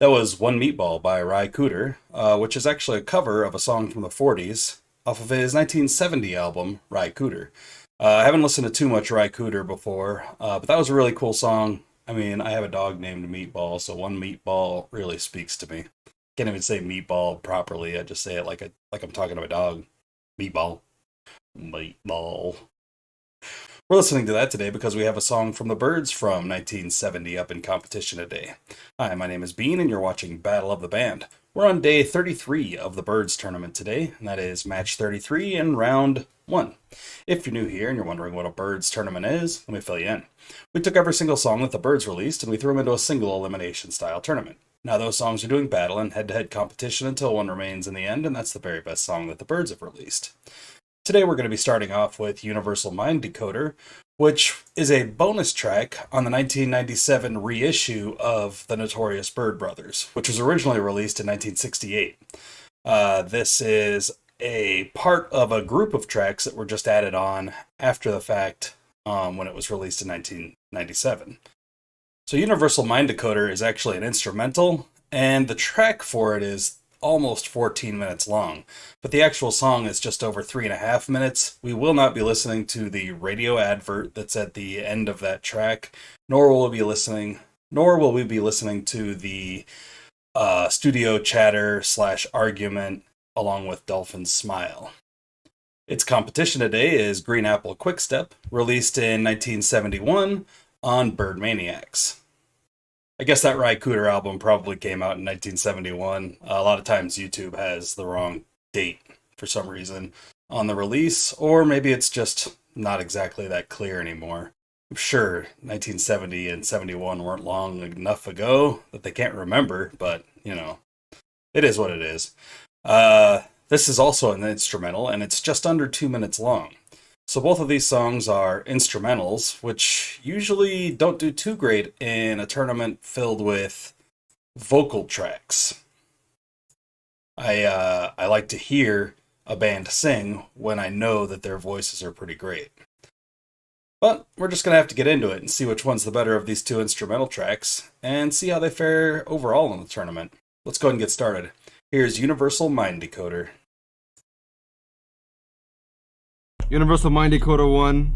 That was One Meatball by Ry Cooder, which is actually a cover of a song from the 40s off of his 1970 album, Ry Cooder. I haven't listened to too much Ry Cooder before, but that was a really cool song. I mean, I have a dog named Meatball, so One Meatball really speaks to me. Can't even say meatball properly. I just say it like I'm talking to a dog. Meatball. Meatball. We're listening to that today because we have a song from the Byrds from 1970 up in competition today. Hi, my name is Bean, and you're watching Battle of the Band. We're on day 33 of the Byrds tournament today, and that is match 33 in round 1. If you're new here and you're wondering what a Byrds tournament is, let me fill you in. We took every single song that the Byrds released and we threw them into a single elimination style tournament. Now those songs are doing battle and head-to-head competition until one remains in the end, and that's the very best song that the Byrds have released. Today we're going to be starting off with Universal Mind Decoder, which is a bonus track on the 1997 reissue of the Notorious Byrd Brothers, which was originally released in 1968. This is a part of a group of tracks that were just added on after the fact when it was released in 1997. So Universal Mind Decoder is actually an instrumental, and the track for it is almost 14 minutes long, but the actual song is just over 3.5 minutes. We will not be listening to the radio advert that's at the end of that track, nor will we be listening to the studio chatter / argument along with Dolphin's Smile. Its competition today is Green Apple Quickstep, released in 1971 on Bird Maniacs. I guess that Ry Cooder album probably came out in 1971. A lot of times YouTube has the wrong date for some reason on the release, or maybe it's just not exactly that clear anymore. I'm sure 1970 and 71 weren't long enough ago that they can't remember, but, you know, it is what it is. This is also an instrumental, and it's just under 2 minutes long. So both of these songs are instrumentals, which usually don't do too great in a tournament filled with vocal tracks. I like to hear a band sing when I know that their voices are pretty great. But we're just going to have to get into it and see which one's the better of these two instrumental tracks, and see how they fare overall in the tournament. Let's go ahead and get started. Here's Universal Mind Decoder. Universal Mind Decoder 1.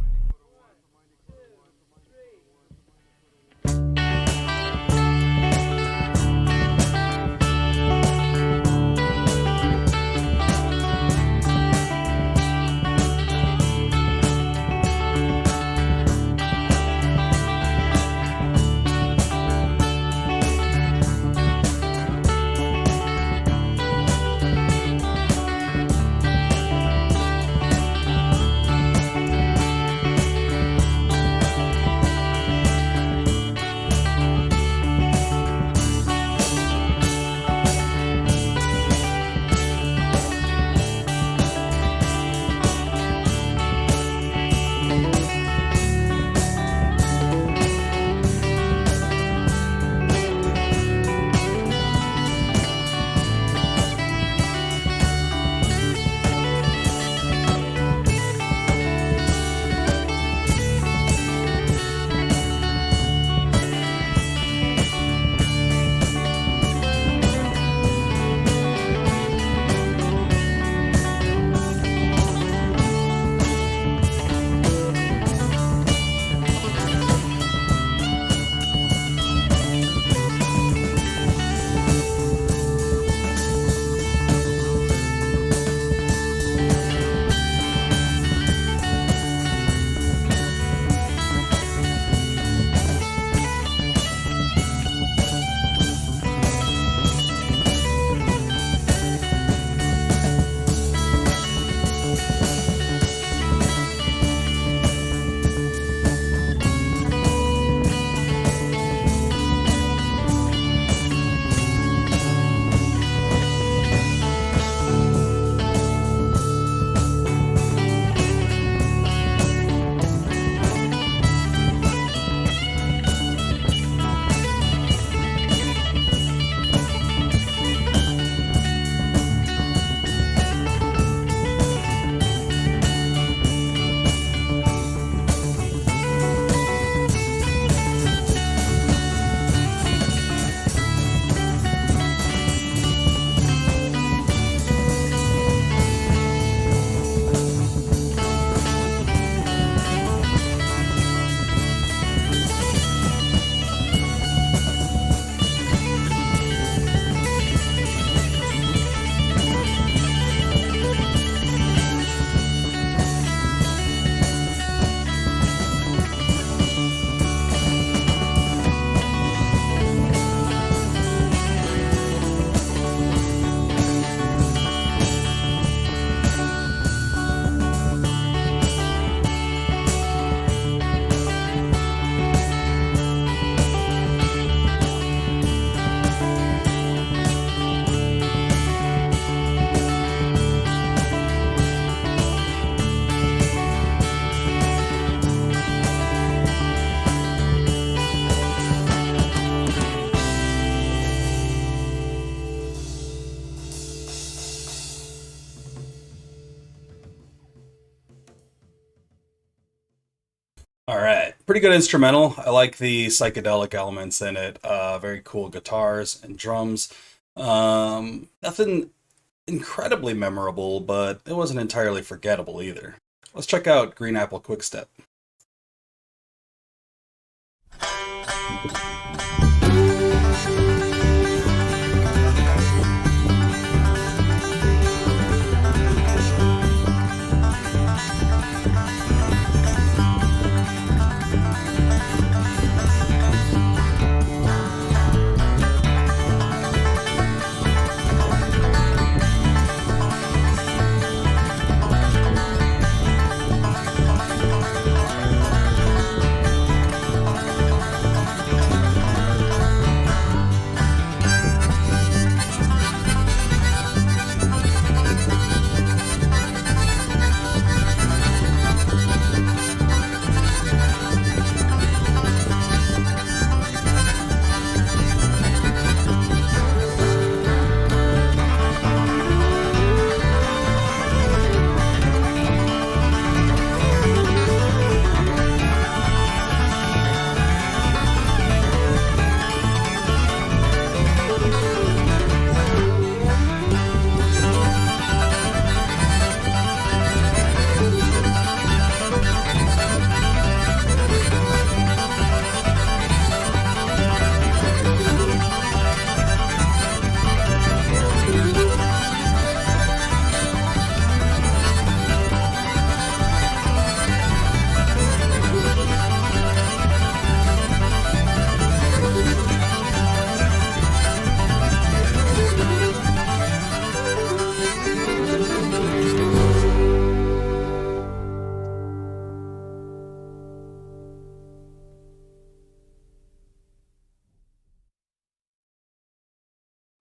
All right, pretty good instrumental. I like the psychedelic elements in it. Very cool guitars and drums. Nothing incredibly memorable, but it wasn't entirely forgettable either. Let's check out Green Apple Quickstep.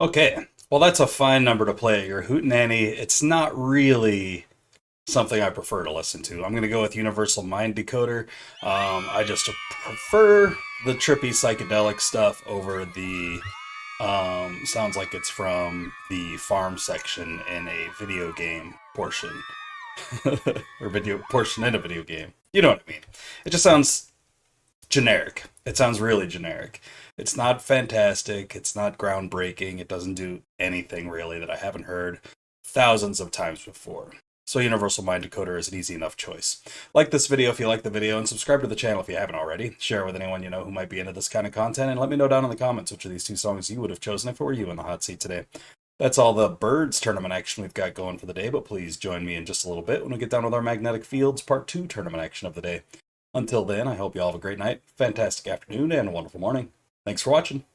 Okay, well, that's a fine number to play at your hootenanny. It's not really something I prefer to listen to. I'm going to go with Universal Mind Decoder. I just prefer the trippy psychedelic stuff over the sounds like it's from the farm section in a video game portion. Or video portion in a video game. You know what I mean. It just sounds generic. It sounds really generic. It's not fantastic. It's not groundbreaking. It doesn't do anything really that I haven't heard thousands of times before. So Universal Mind Decoder is an easy enough choice. Like this video if you like the video, and subscribe to the channel if you haven't already. Share it with anyone you know who might be into this kind of content, and let me know down in the comments which of these two songs you would have chosen if it were you in the hot seat today. That's all the Byrds tournament action we've got going for the day, but please join me in just a little bit when we get down with our Magnetic Fields Part 2 tournament action of the day. Until then, I hope you all have a great night, fantastic afternoon, and a wonderful morning. Thanks for watching.